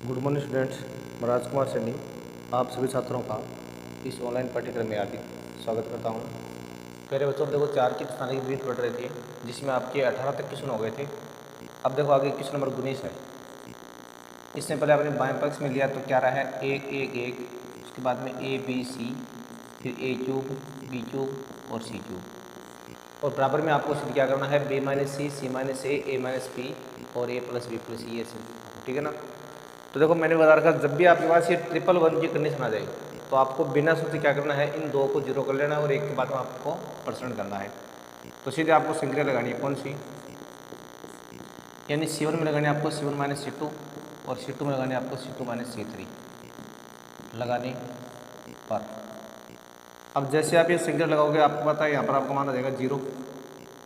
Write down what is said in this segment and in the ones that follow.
Good morning students, मैं राजकुमार सैनी आप सभी छात्रों का इस ऑनलाइन पाठ्यक्रम में हार्दिक स्वागत करता हूं। पहले बच्चों देखो 4 की स्थानिक विधि पढ़ रहे थे जिसमें आपके 18 तक क्वेश्चन हो गए थे। अब देखो आगे क्वेश्चन नंबर 19 है। इससे पहले आपने बाएं पक्ष में लिया तो क्या रहा है 1 1 1, उसके बाद में ए बी सी, फिर ए क्यूब बी क्यूब और सी क्यूब, और बराबर में आपको सिद्ध क्या करना है बी माइनस सी माइनस ए माइनस बी और ए प्लस बी प्लस ये सी। ठीक है ना। तो देखो मैंने बता रखा जब भी आपके पास ये 111 की कंडीशन आ जाए तो आपको बिना सोचे क्या करना है, इन दो को जीरो कर लेना है और एक के बाद में आपको परसेंट करना है। तो सीधे आपको संख्या लगानी है कौन सी, यानी C1 में लगानी है आपको C1 माइनस C2 और C2 में लगानी है आपको C2 माइनस C3 लगाने पर। अब जैसे आप ये संख्या लगाओगे आपको पता है यहाँ पर आपका मान आ जाएगा 0,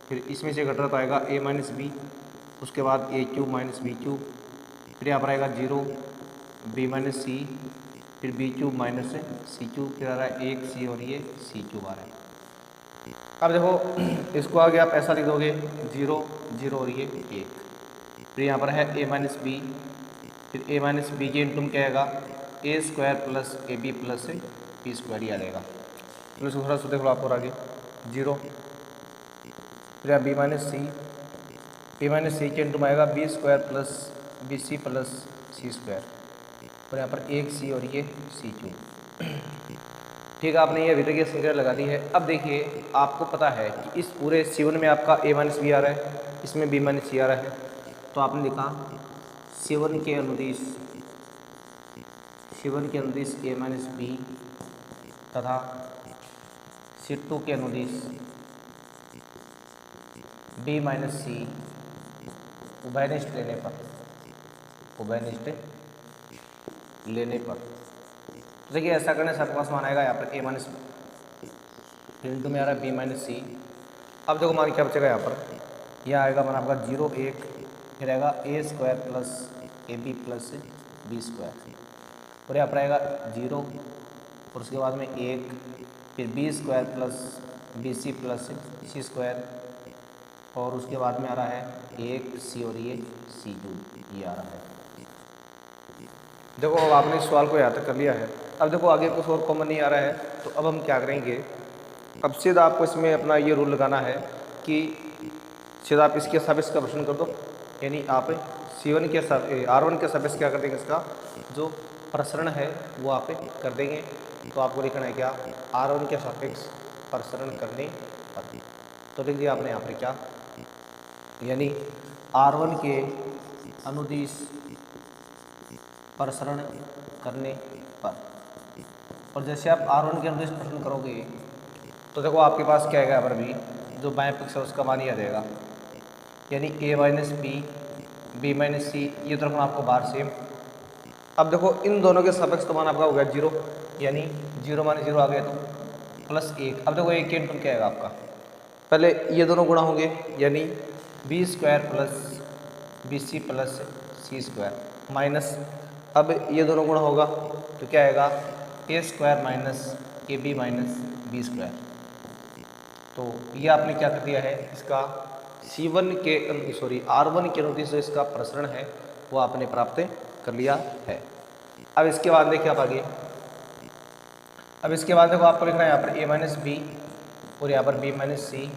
फिर इसमें से घट रहा तो आएगा a माइनस बी, उसके बाद ए क्यूब माइनस बी क्यूब, फिर यहाँ पर आएगा 0 बी माइनस सी, फिर बी क्यूब माइनस सी क्यूब, फिर आ रहा है 1 सी और ये सी क्यूब आ रहा है। अब देखो इसको आगे आप ऐसा लिख दोगे 0 0 और ये 1, फिर यहाँ पर है a माइनस बी, फिर a माइनस बी के इंटू में क्या आएगा A square plus A B plus B square ही आ जाएगा। तो इसको थोड़ा सा देख लो आप और आगे 0, फिर बी माइनस सी के इंटू में आएगा B square plus B C plus C square, और यहाँ पर 1 सी और ये सी क्यूब। ठीक है, आपने ये अभी तक ये संख्या लगा दी है। अब देखिए आपको पता है कि इस पूरे C1 में आपका a माइनस बी आ रहा है, इसमें b माइनस सी आ रहा है, तो आपने लिखा C1 के अनुदिश a माइनस बी तथा C2 के अनुदिश b माइनस सी उभयनिष्ठ लेने पर देखिए ऐसा करने से आपके पास मान आएगा यहाँ पर a माइनस इंटू में आ रहा है b माइनस सी। अब देखो मान क्या बचेगा यहाँ पर, यह आएगा मान आपका 0 1, फिर आएगा A square plus A B plus B square, और यहाँ पर आएगा 0 और उसके बाद में 1, फिर B square plus B C plus C square, और उसके बाद में आ रहा है 1 सी और ये सी क्यूब ये आ रहा है। देखो अब आपने इस सवाल को यहाँ तक कर लिया है। अब देखो आगे कुछ और कॉमन नहीं आ रहा है, तो अब हम क्या करेंगे, अब सीधा आपको इसमें अपना ये रूल लगाना है कि सीधा आप इसके सापेक्ष का प्रश्न कर दो, यानी आप C1 के R1 के सापेक्ष क्या कर देंगे, इसका जो प्रसरण है वो आप कर देंगे। तो आपको लिखना है क्या R1 के सापेक्ष प्रसरण करने पर। तो लिख दिया आपने यहाँ पर क्या, यानी R1 के अनुदिश प्रसरण करने पर। और जैसे आप R1 के अनुदिश प्रसरण करोगे तो देखो आपके पास क्या आएगा यहाँ पर भी, जो बाएं पक्ष है उसका मान ही आ जाएगा, यानी a minus B B minus C, ये तो रखना आपको बाहर सेम। अब देखो इन दोनों के सापेक्ष तो मान आपका हो गया 0, यानी 0 माइनस 0 आ गया तो प्लस 1। अब देखो 1 के इंटू क्या आएगा आपका, पहले ये दोनों गुणा होंगे, यानी B square plus B C plus C square minus, अब ये दोनों गुणा होगा तो क्या आएगा A square minus A B minus B square. तो ये आपने क्या कर दिया है, इसका C1 के R1 के अनुदिश जो इसका प्रसरण है वो आपने प्राप्त कर लिया है। अब इसके बाद देखिए आप आगे, अब इसके बाद देखो आपको लिखना है यहाँ पर a माइनस बी और यहाँ पर b माइनस सी।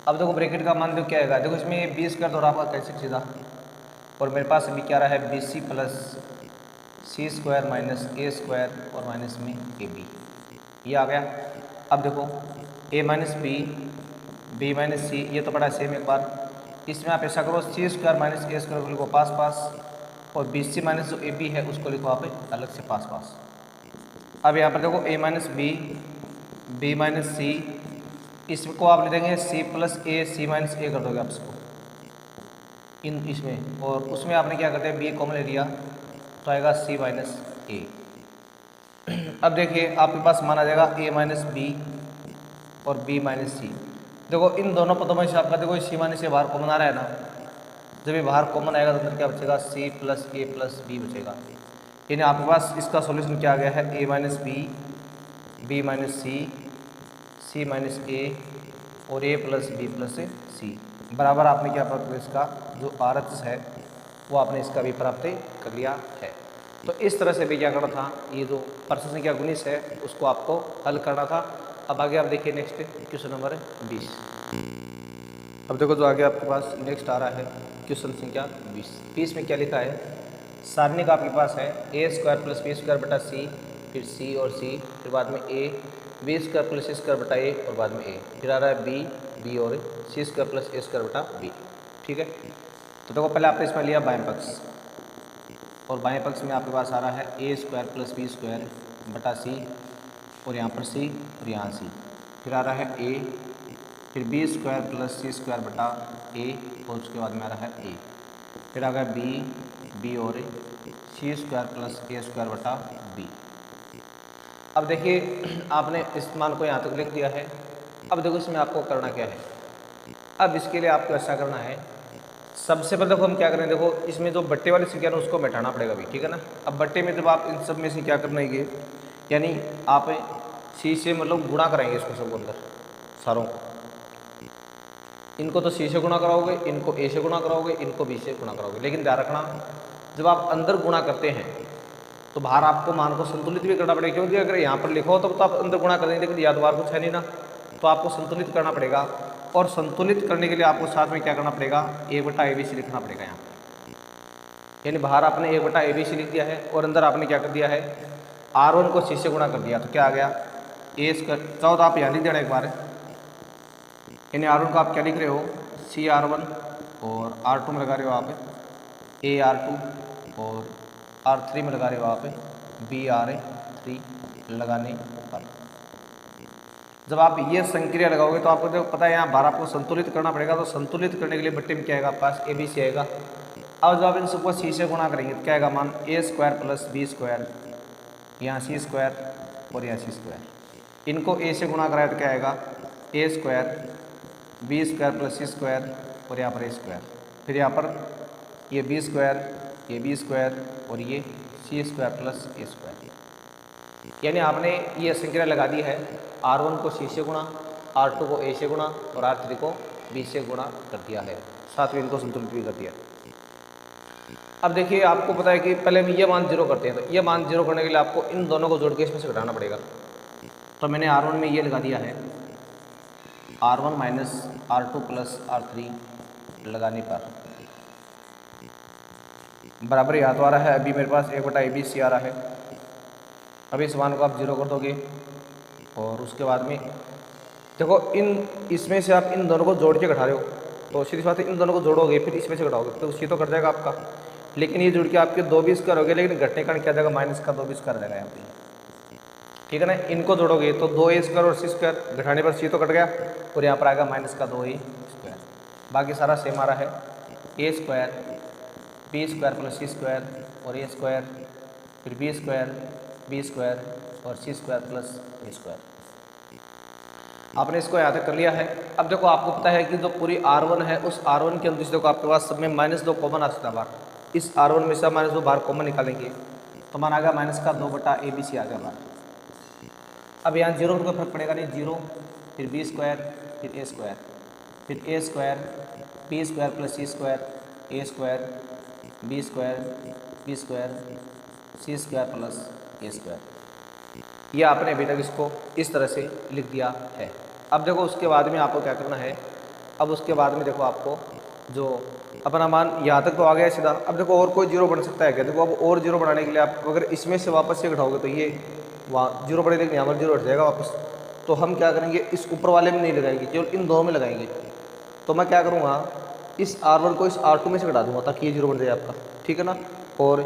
अब देखो ब्रैकेट का मान देखो क्या आएगा, देखो इसमें बी स्क्वायर द्वारा आपका कैसे सीधा, और मेरे पास अभी क्या रहा है B C plus C square minus a square और माइनस में ए बी, ये आ गया। अब देखो a minus B minus C, ये तो पड़ा है सेम। एक बार इसमें आप ऐसा करो सी स्क्वायर माइनस ए स्क्वायर को लिखो पास पास, और बी सी माइनस जो ए बी है उसको लिखो आप अलग से पास पास। अब यहाँ पर देखो a माइनस बी माइनस सी, इसको आप लिख देंगे सी प्लस ए सी माइनस ए कर दोगे आप इसको इन इसमें, और उसमें आपने क्या करते हैं बी कॉमन ले लिया तो आएगा सी माइनस ए। अब देखिए आपके पास मान आ जाएगा a माइनस बी और b माइनस सी। देखो इन दोनों पदों में से आपका देखो सी माइनस से बाहर कॉमन आ रहा है ना, जब ये बाहर कॉमन आएगा तो अंदर क्या बचेगा c प्लस ए प्लस बी बचेगा, यानी आपके पास इसका सॉल्यूशन क्या आ गया है a minus B minus C minus A और a plus B plus C बराबर आपने क्या प्राप्त किया, इसका जो RHS है वो आपने इसका भी प्राप्त कर लिया है। तो इस तरह से भी क्या करना था, ये जो प्रश्न संख्या 19 है उसको आपको हल करना था। अब आगे आप देखिए नेक्स्ट क्वेश्चन नंबर 20। अब देखो जो आगे आपके पास नेक्स्ट आ रहा है क्वेश्चन संख्या 20 में क्या लिखा है, सारणी का आपके पास है ए स्क्वायर प्लस बी स्क्वायर बटा सी, फिर सी और सी, फिर बाद में a, B square plus C square बटा ए और बाद में ए, फिर आ रहा है बी, बी और सी स्क्वायर प्लस ए स्क्वायर बटा बी। ठीक है, तो देखो पहले आपने इसमें लिया बाएं पक्ष, और बाएं पक्ष में आपके पास आ रहा है ए स्क्वायर प्लस बी स्क्वायर बटा सी, और यहाँ पर सी और यहाँ सी, फिर आ रहा है ए, फिर B square plus C square बटा ए, और उसके बाद में आ रहा है ए, फिर आ गया बी, बी और सी स्क्वायर प्लस ए स्क्वायर बटा बी। अब देखिए आपने इस मान को यहाँ तक लिख दिया है। अब देखो इसमें आपको करना क्या है, अब इसके लिए आपको ऐसा करना है, सबसे पहले देखो हम क्या करें, देखो इसमें जो बट्टे वाली संख्या है उसको मिटाना पड़ेगा भी, ठीक है ना। अब बट्टे में जब आप इन सब में से क्या करना है, यानी आप सी से मतलब गुणा कराएंगे इसको सबको अंदर सारों को, इनको तो सी से गुणा कराओगे, इनको ए से गुणा कराओगे, इनको बी से गुणा कराओगे। लेकिन ध्यान रखना जब आप अंदर गुणा करते हैं तो बाहर आपको मान को संतुलित भी करना पड़ेगा, क्योंकि अगर यहाँ पर लिखो तो आप अंदर गुणा कर देंगे, लेकिन याद बार कुछ है नहीं ना, तो आपको संतुलित करना पड़ेगा। और संतुलित करने के लिए आपको साथ में क्या करना पड़ेगा, ए बटा ए बी सी लिखना पड़ेगा यहाँ पर। यानी बाहर आपने ए बटा ए बी सी लिख दिया है और अंदर आपने क्या कर दिया है, R1 को सी से गुणा कर दिया, तो क्या आ गया ए स्क्वायर। चाहो तो आप यहाँ लिख देना एक बार, यानी R1 को आप क्या लिख रहे हो, सी R1, और R2 में लगा रहे हो आप ए R2, और R3 में लगा रहे हो आप बी R3 लगाने पर। जब आप ये संक्रिया लगाओगे तो आपको जो पता है यहाँ बार आपको संतुलित करना पड़ेगा, तो संतुलित करने के लिए बट्टे में क्या आएगा आपके पास, ए बी सी आएगा। अब जब आप इन सबको सी से गुणा करेंगे तो क्या आएगा मान, ए स्क्वायर प्लस बी स्क्वायर, यहाँ सी स्क्वायर और यहाँ सी स्क्वायर। इनको ए से गुणा कराए तो क्या आएगा, A square B square plus C square, और यहाँ पर ए स्क्वायर, फिर यहाँ पर ये बी स्क्वायर, ये बी स्क्वायर, और ये सी स्क्वायर प्लस ए स्क्वायर। यानी आपने ये संख्या लगा दी है, R1 को सी से गुणा, R2 को ए से गुणा, और R3 को बी से गुणा कर दिया है, साथ में इनको संतुलित भी कर दिया। अब देखिए आपको पता है कि पहले हम ये मान जीरो करते हैं, तो ये मान जीरो करने के लिए आपको इन दोनों को जोड़ के इसमें से घटाना पड़ेगा। तो मैंने R1 में ये लगा दिया है, R1 minus R2 plus R3 लगाने पर बराबर यहाँ तो आ रहा है, अभी मेरे पास ए बटा ए बी सी आ रहा है। अभी इस मान को आप जीरो कर दोगे, और उसके बाद में देखो इसमें से आप इन दोनों को जोड़ के घटा रहे हो, तो सीधी बात है इन दोनों को जोड़ोगे फिर इसमें से घटाओगे तो उसी तो कट जाएगा आपका। लेकिन ये जुड़ के आपके 2 भी स्क्वायर हो गए, लेकिन घटने का क्या जाएगा, माइनस का 2 भी स्क्वायर जाएगा यहाँ पे, ठीक है ना। इनको जोड़ोगे तो 2a स्क्वायर और सी स्क्वायर, घटाने पर सी तो कट गया, और यहाँ पर आएगा माइनस का 2a स्क्वायर। बाकी सारा सेम आ रहा है, ए square B square plus C square और ए स्क्वायर, फिर बी स्क्वायर और सी स्क्वायर प्लस ए स्क्वायर। आपने इसको यहाँ तक कर लिया है। अब देखो आपको पता है कि जो पूरी R1 है उस R1 के अंदर देखो आपके पास सब में -2 कॉमन आ सकता है बाहर, इस R1 में से -2 बाहर कॉमन निकालेंगे तो मान आ गया माइनस का 2 बटा ए बी सी आ गया बाहर। अब यहाँ जीरो में कोई फर्क पड़ेगा नहीं, जीरो, फिर बी स्क्वायर, फिर ए स्क्वायर, फिर ए square B square plus C square, ए स्क्वायर बी स्क्वायर सी स्क्वायर प्लस ए स्क्वायर। यह आपने अभी तक इसको इस तरह से लिख दिया है। अब देखो उसके बाद में आपको क्या करना है, अब उसके बाद में देखो आपको जो अपना मान यहाँ तक तो आ गया सीधा। अब देखो और कोई जीरो बन सकता है क्या, देखो अब और जीरो बनाने के लिए आप अगर इसमें से वापस से घटाओगे तो ये वहाँ जीरो पड़े, लेकिन यहाँ पर जीरो हट जाएगा वापस। तो हम क्या करेंगे, इस ऊपर वाले में नहीं लगाएंगे, केवल इन दोनों में लगाएंगे। तो मैं क्या करूँगा, इस R1 को इस R2 में से घटा दूंगा ताकि ये जीरो बन जाए आपका, ठीक है ना। और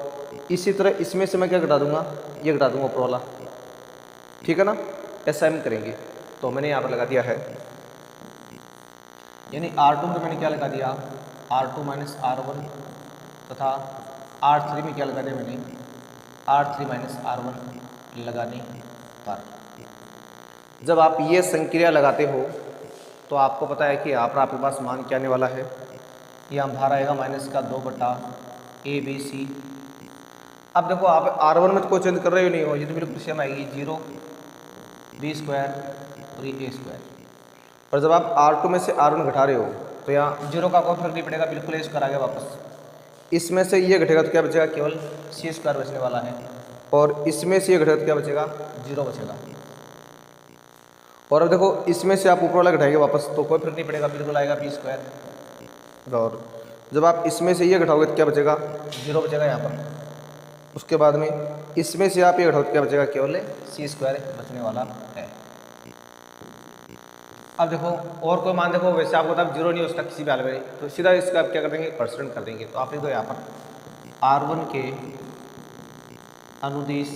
इसी तरह इसमें से मैं क्या घटा दूंगा, ये घटा दूंगा ऊपर वाला, ठीक है ना। ऐसा हम करेंगे। तो मैंने यहाँ पर लगा दिया है, यानी R2 में मैंने क्या लगा दिया, R2 माइनस R1, तथा R3 में क्या लगा दिया मैंने, R3 माइनस R1 लगाने पर। जब आप ये संक्रिया लगाते हो तो आपको पता है कि यहाँ पर आपके पास मान क्या आने वाला है, यहाँ बाहर आएगा माइनस का 2 बटा ए बी सी। अब देखो आप R1 में तो कोई चेंज कर रहे हो नहीं हो, ये तो बिल्कुल सेम आएगी, जीरो बी स्क्वायर और ये ए स्क्वायर। और जब आप R2 में से R1 घटा रहे हो तो यहाँ जीरो का कोई फर्क नहीं पड़ेगा, बिल्कुल ए स्क्वायर आ गया वापस। इसमें से ये घटेगा तो क्या बचेगा, केवल सी स्क्वायर बचने वाला है, और इसमें से ये घटेगा तो क्या बचेगा, 0 बचेगा। और अब देखो इसमें से आप ऊपर वाला घटाएंगे वापस तो कोई फर्क नहीं पड़ेगा, बिल्कुल आएगा बी स्क्वायर। और जब आप इसमें से ये घटाओगे तो क्या बचेगा, 0 बचेगा यहाँ पर। उसके बाद में इसमें से आप ये घटाओ तो क्या बचेगा, केवल सी स्क्वायर बचने वाला है। अब देखो और कोई मान देखो, वैसे आपको तब 0 नहीं हो सकता किसी भी हाल में, तो सीधा इसका आप क्या कर देंगे, परसेंट कर देंगे। तो आप लिख दो यहाँ पर R1 के अनुदिश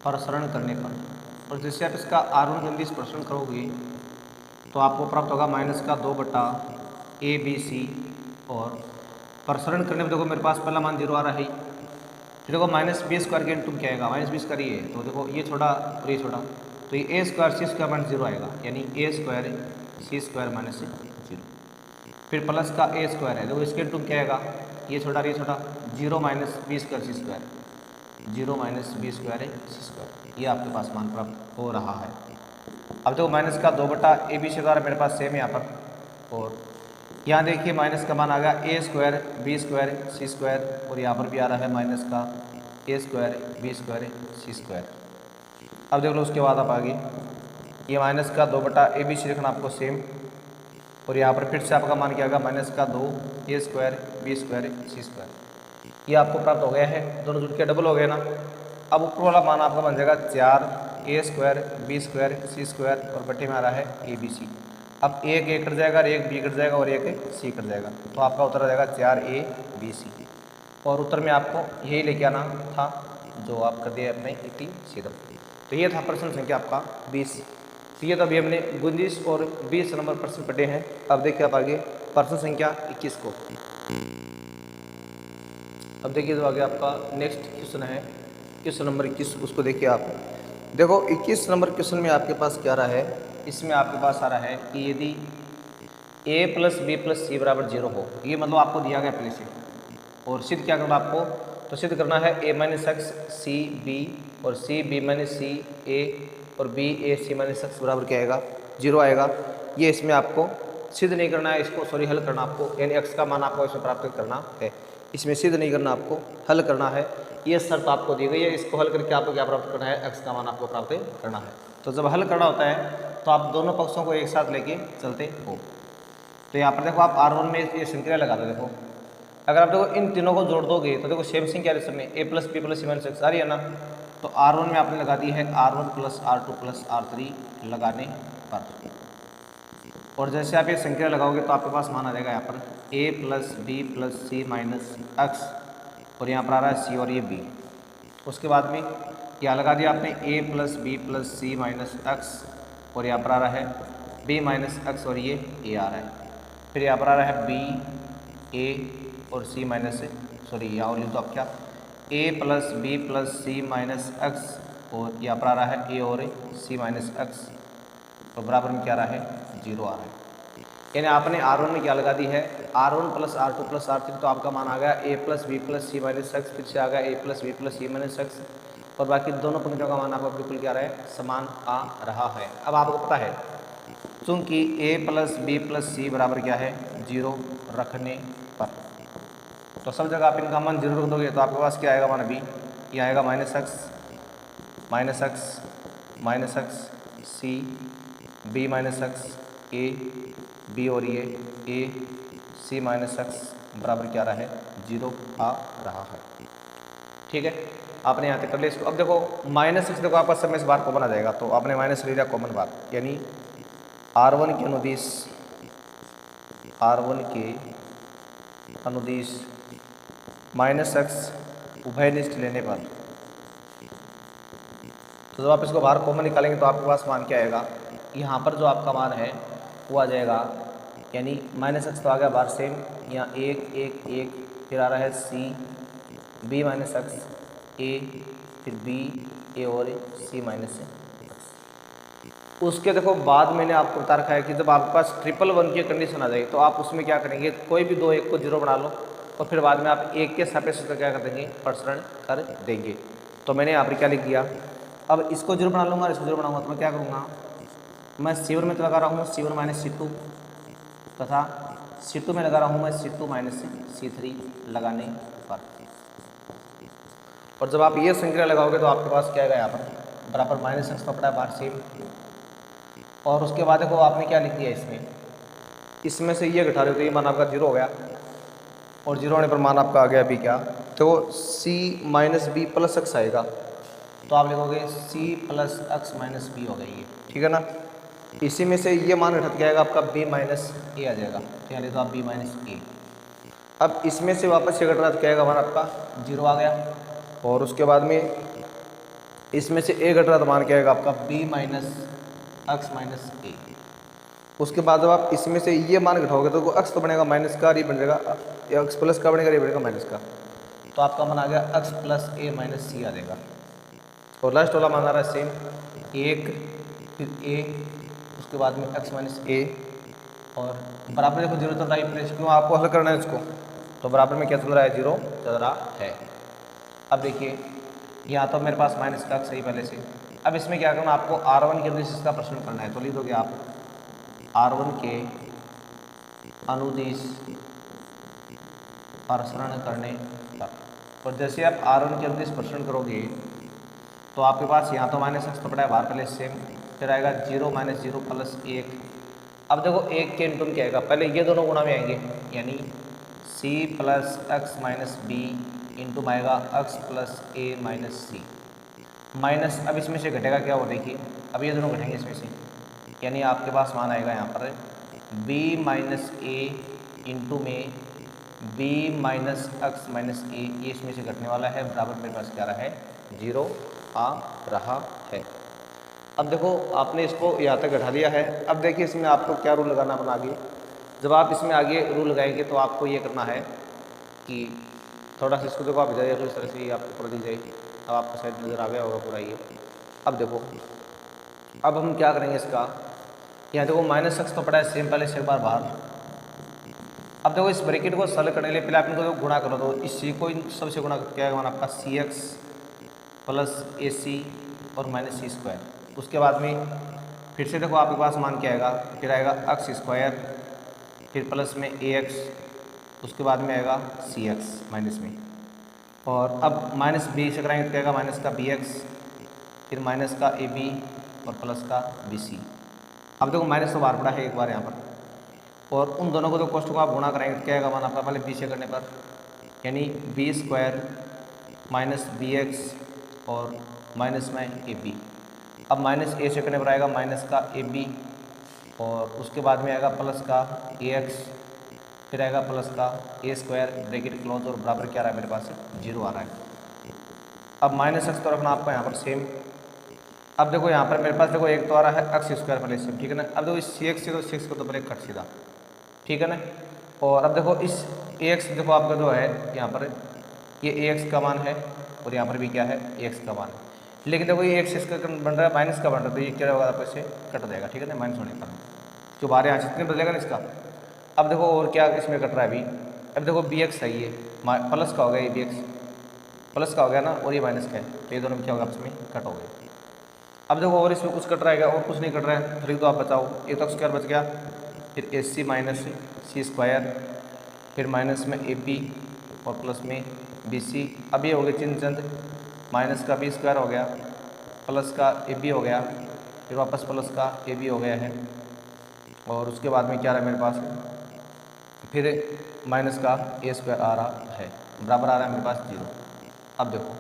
प्रसरण करने पर, और जैसे आप इसका R1 के अनुदिश प्रसरण करोगे तो आपको प्राप्त होगा -2/ABC, और प्रसरण करने पर देखो मेरे पास पहला मान 0 आ रहा है। फिर देखो -b² के इंटू क्या आएगा, -b² ये है, तो देखो ये छोटा और ये छोटा, तो ये a² c² -0 आएगा, यानी a² c² -0। फिर प्लस का a² है, देखो इसके इंटू क्या आएगा, ये छोटा और ये छोटा, 0 - b² c², 0 - b² c², ये आपके पास मान प्राप्त हो रहा है। अब देखो -2/ABC द्वारा मेरे पास सेम यहाँ पर, और यहाँ देखिए माइनस का मान आ गया a² b² c², और यहाँ पर भी आ रहा है माइनस का a² b² c²। अब देख लो उसके बाद आप आगे ये -2/ABC लिखना आपको सेम, और यहाँ पर फिर से आपका मान क्या आएगा, -2 a² b² c²। ये आपको प्राप्त हो गया है, दोनों जुड़ के डबल हो गए ना। अब ऊपर वाला मान आपका बन जाएगा 4 a² b² c², और बटे में आ रहा है ABC। अब एक a कट जाएगा और एक b कट जाएगा और एक c कट जाएगा, तो आपका उत्तर आ जाएगा 4ABC। और उत्तर में आपको यही लेके आना था जो आप कर दिए अपने 87। तो ये था प्रश्न संख्या आपका 20। तो ये तो अभी हमने 19 और 20 नंबर प्रश्न पढ़े हैं। अब देखिए आप आगे प्रश्न संख्या 21 को। अब देखिए जो आगे आपका नेक्स्ट क्वेश्चन है, क्वेश्चन नंबर 21, उसको देखिए आप। देखो 21 नंबर क्वेश्चन में आपके पास क्या रहा है, इसमें आपके पास आ रहा है कि यदि a + b + c = 0 हो, ये मतलब आपको दिया गया पहले से, और सिद्ध क्या करना आपको, तो सिद्ध करना है a - x c b और c b - c a और b a c - x बराबर क्या आएगा, 0 आएगा। ये इसमें आपको सिद्ध नहीं करना है, इसको सॉरी हल करना आपको, यानी x का मान आपको इसमें प्राप्त करना है, इसमें सिद्ध नहीं करना, आपको हल करना है। ये शर्त आपको दी गई है, इसको हल करके आपको क्या प्राप्त करना है, x का मान आपको प्राप्त करना है। तो जब हल करना होता है तो आप दोनों पक्षों को एक साथ लेके चलते हो। तो यहाँ पर देखो आप R1 में ये संक्रिया लगा दो। देखो अगर आप देखो इन तीनों को जोड़ दोगे तो देखो सेम संख्या है, में a + b + c - x आ रही है ना। तो R1 में आपने लगा दी है R1 + R2 + R3 लगाने पर, और जैसे आप ये संख्या लगाओगे तो आपके पास मान आ जाएगा यहाँ पर a + b + c - x, और यहाँ पर आ रहा है c और ये b। उसके बाद में क्या लगा दिया आपने a + b + c - x, और यहाँ पर आ रहा है b - x, और ये a आ रहा है। फिर यहाँ पर आ रहा है b a और c सॉरी यहाँ और लिख दो आप क्या a + b + c - x, और यहाँ पर आ रहा है a और c - x, तो बराबर में क्या आ रहा है, 0 आ रहा है। यानी आपने R1 में क्या लगा दी है, R1 + R2 + R3, तो आपका मान आ गया a + b + c - x, फिर से आ गया a + b + c - x, और बाकी दोनों पंक्तियों का मान आपका बिल्कुल क्या रहा है, समान आ रहा है। अब आपको पता है चूँकि a + b + c बराबर क्या है, 0 रखने पर, तो सब जगह आप इनका मान 0 रख दोगे तो आपके पास क्या आएगा मान, अभी ये आएगा -x c b - x a b, और ये a c - x बराबर क्या रहा है, 0 आ रहा है। ठीक है, आपने यहाँ तक कर लिया इसको। अब देखो -x देखो आपका सब में से बार कॉमन आ जाएगा, तो आपने माइनस ले लिया कॉमन बार, यानी R1 के अनुदिश -x उभयनिष्ठ लेने पर, तो जब आप इसको बाहर कॉमन निकालेंगे तो आपके पास मान क्या आएगा, यहाँ पर जो आपका मान है वो आ जाएगा, यानी -x तो आ गया बाहर सेम, यहाँ 1 1 1, फिर आ रहा है c b - x a, फिर b a और c - उसके देखो बाद मैंने आपको बता रखा है कि जब आपके पास 111 की कंडीशन आ जाएगी तो आप उसमें क्या करेंगे, कोई भी दो एक को 0 बना लो, और फिर बाद में आप एक के सापेक्ष उसका क्या कर देंगे, प्रसरण कर देंगे। तो मैंने यहाँ पर क्या लिख दिया, अब इसको 0 बना लूँगा, इसको 0 बनाऊंगा, तो मैं क्या करूँगा, मैं C1 में तो लगा रहा हूँ C1 - C2 तथा C2 में लगा रहा हूँ मैं C2 माइनस C3 लगाने पर। और जब आप ये संक्रिया लगाओगे तो आपके पास क्या आएगा यहाँ पर बराबर माइनस एक्स तो पड़ा है बाहर सेम। और उसके बाद देखो आपने क्या लिख दिया इसमें से ये घटा रहे हो तो ये मान आपका 0 हो गया। और 0 होने पर मान आपका आ गया अभी क्या, तो C minus b plus x आएगा। तो आप लिखोगे C plus x minus b हो गई ये, ठीक है ना। इसी में से ये मान घट जाएगा आपका B माइनस ए आ जाएगा, तो यहाँ लिखो आप B माइनस ए। अब इसमें से वापस ये घट रहा तो क्या आएगा मान आपका 0 आ गया। और उसके बाद में इसमें से ए घट रहा तो मान क्या आएगा आपका B माइनस एक्स माइनस ए। उसके बाद जब आप इसमें से ये मान घटाओगे तो एक्स तो बनेगा माइनस का, ये बन जाएगा एक्स प्लस का बनेगा, ये बनेगा माइनस का। तो आपका मान आ गया एक्स प्लस ए माइनस सी आ जाएगा। और लास्ट वाला मान आ रहा है सेम 1 फिर ए उसके बाद में एक्स माइनस ए और बराबर देखो 0 चल रहा है, क्यों आपको हल करना है इसको, तो बराबर में क्या चल रहा है 0 चल रहा है। अब देखिए यहाँ तो मेरे पास माइनस का सही पहले से। अब इसमें क्या करना आपको R1 के अनुदिश इसका प्रश्न करना है, तो लिख दोगे आप R1 के अनुदिश प्रसरण करने पर। और जैसे आप R1 के अनुदिश प्रसरण करोगे तो आपके पास यहाँ तो माइनस एक्स तो पड़ा है बाहर पहले सेम, फिर आएगा 0 माइनस 0 प्लस 1। अब देखो 1 के इंटू में क्या आएगा, पहले ये दोनों गुणा में आएंगे, यानी C plus x minus b into में आएगा x plus a minus C minus. अब इसमें से घटेगा क्या हो, देखिए अब ये दोनों घटेंगे इसमें से, यानी आपके पास मान आएगा यहाँ पर b माइनस ए इंटू में b माइनस एक्स माइनस ए, ये इसमें से घटने वाला है, बराबर मेरे पास क्या रहा है 0 आ रहा है। अब देखो आपने इसको यहाँ तक घटा दिया है। अब देखिए इसमें आपको क्या रूल लगाना अपना आगे, जब आप इसमें आगे रूल लगाएंगे तो आपको ये करना है कि थोड़ा सा इसको देखो आप इधर तो इस तरह से आपको पूरा दी जाएगी। अब आपको शायद नज़र आ गया होगा पूरा ये। अब देखो अब हम क्या करेंगे इसका, यहाँ देखो माइनस एक्स तो पड़ा है सेम पहले से एक बार बाहर। अब देखो इस ब्रैकेट को सरल करने के लिए पहले आप इनको गुणा करो, तो इस सी को इन सबसे गुणा क्या आएगा आपका सी एक्स प्लस ए सी और माइनस सी स्क्वायर। उसके बाद में फिर से देखो आपके पास मान क्या आएगा, फिर आएगा एक्स स्क्वायर फिर प्लस में ए एक्स, उसके बाद में आएगा सी एक्स माइनस में। और अब माइनस बी से कराएंगे तो क्या आएगा माइनस का बी एक्स फिर माइनस का ए बी और प्लस का बी सी। अब देखो माइनस तो बाहर पड़ा है एक बार यहाँ पर, और उन दोनों को तो कोष्टों को आप गुणा कराएंगे तो क्या आएगा मान आपका पहले बी से करने पर, यानी B square minus b x और माइनस में ए बी। अब माइनस ए से करने पर आएगा माइनस का ए बी और उसके बाद में आएगा प्लस का ए एक्स फिर आएगा प्लस का ए स्क्वायर ब्रैकेट क्लोज और बराबर क्या आ रहा है मेरे पास 0 आ रहा है। अब माइनस एक्स तो रखना आपका यहाँ पर सेम। अब देखो यहाँ पर मेरे पास देखो एक तो आ रहा है एक्स स्क्वायर पहले सेम, ठीक है ना। अब देखो इस सी एक्स से तो 6 को तो पहले कट सीधा, ठीक है ना। और अब देखो इस ए एक्स देखो आपका जो है यहाँ पर ये ए एक्स का मान है और यहाँ पर भी क्या है ए एक्स का मान है, लेकिन देखो ये एक्स इसका बन रहा है माइनस का बन रहा है, तो ये क्या होगा आपको इससे कट जाएगा, ठीक है ना, माइनस होने पर जो बाहर यहाँ से बदलेगा ना इसका। अब देखो और क्या इसमें कट रहा है अभी, अब देखो बी एक्स है ये प्लस का हो गया, ये बी एक्स प्लस का हो गया ना और ये माइनस का है, तो ये दोनों में क्या होगा आपस में कट हो गए। अब देखो और इसमें कुछ कट रहेगा और कुछ नहीं कट रहा है, फिर तो आप बताओ एक तो स्क्वायर बच गया फिर ए सी माइनस सी स्क्वायर फिर माइनस में ए पी और प्लस में बी सी। अब ये हो गया चिन्ह चंद, माइनस का बी स्क्वायर हो गया प्लस का ए बी हो गया फिर वापस प्लस का ए बी हो गया है और उसके बाद में क्या रहा है मेरे पास फिर माइनस का ए स्क्वायर आ रहा है, बराबर आ रहा है मेरे पास 0। अब देखो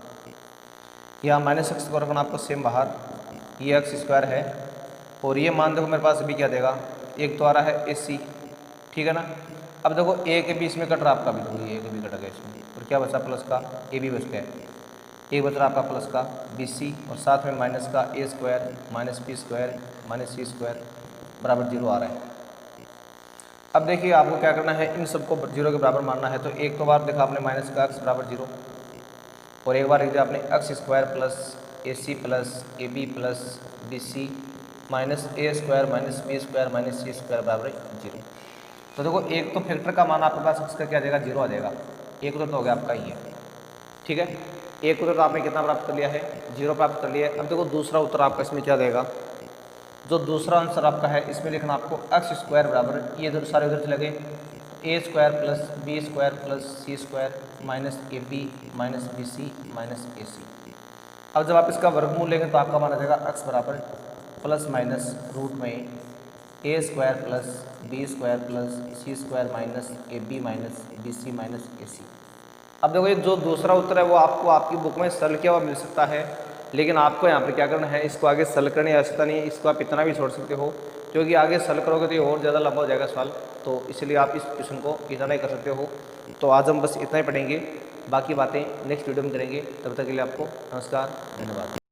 यहाँ माइनस एक्स स्क्वायर रखना आपको सेम बाहर, ये एक्स स्क्वायर है और ये मान देखो मेरे पास अभी क्या देगा, एक तो आ रहा है ए सी, ठीक है ना। अब देखो ए के बीच में कट रहा आपका भी, तो ये ए के भी कट गया इसमें और क्या बचा प्लस का ए बी बच गया, एक बच रहा आपका प्लस का बी सी और साथ में माइनस का A square minus B square minus C square बराबर 0 आ रहा है। अब देखिए आपको क्या करना है, इन सबको 0 के बराबर मानना है। तो एक तो बार देखा आपने माइनस का एक्स बराबर 0 और एक बार लिख दिया आपने x square plus a c plus A B plus B C minus a square minus B square minus C square बराबर 0। तो देखो एक तो फैक्टर का मान आपके पास एक्स का क्या आ जाएगा 0 आ जाएगा, एक तो हो गया आपका ये, ठीक है। एक उत्तर तो आपने कितना प्राप्त कर लिया है 0 प्राप्त कर लिया है। अब देखो दूसरा उत्तर आपका इसमें क्या देगा, जो दूसरा आंसर आपका है इसमें लिखना आपको एक्स स्क्वायर बराबर ये इधर सारे उधर चले गए A square plus B square plus C square minus A B minus B C minus A C. अब जब आप इसका वर्गमूल लेंगे तो आपका मान आ जाएगा x बराबर प्लस माइनस रूट में A square plus B square plus C square minus A B minus B C minus A C. अब देखो ये जो दूसरा उत्तर है वो आपको आपकी बुक में सरल किया हुआ मिल सकता है, लेकिन आपको यहाँ पर क्या करना है, इसको आगे सरल करने की आवश्यकता नहीं है, इसको आप इतना भी छोड़ सकते हो क्योंकि आगे सरल करोगे तो ये और ज़्यादा लंबा हो जाएगा सवाल, तो इसलिए आप इस क्वेश्चन को इतना ही कर सकते हो। तो आज हम बस इतना ही पढ़ेंगे, बाकी बातें नेक्स्ट वीडियो में करेंगे। तब तक के लिए आपको नमस्कार, धन्यवाद।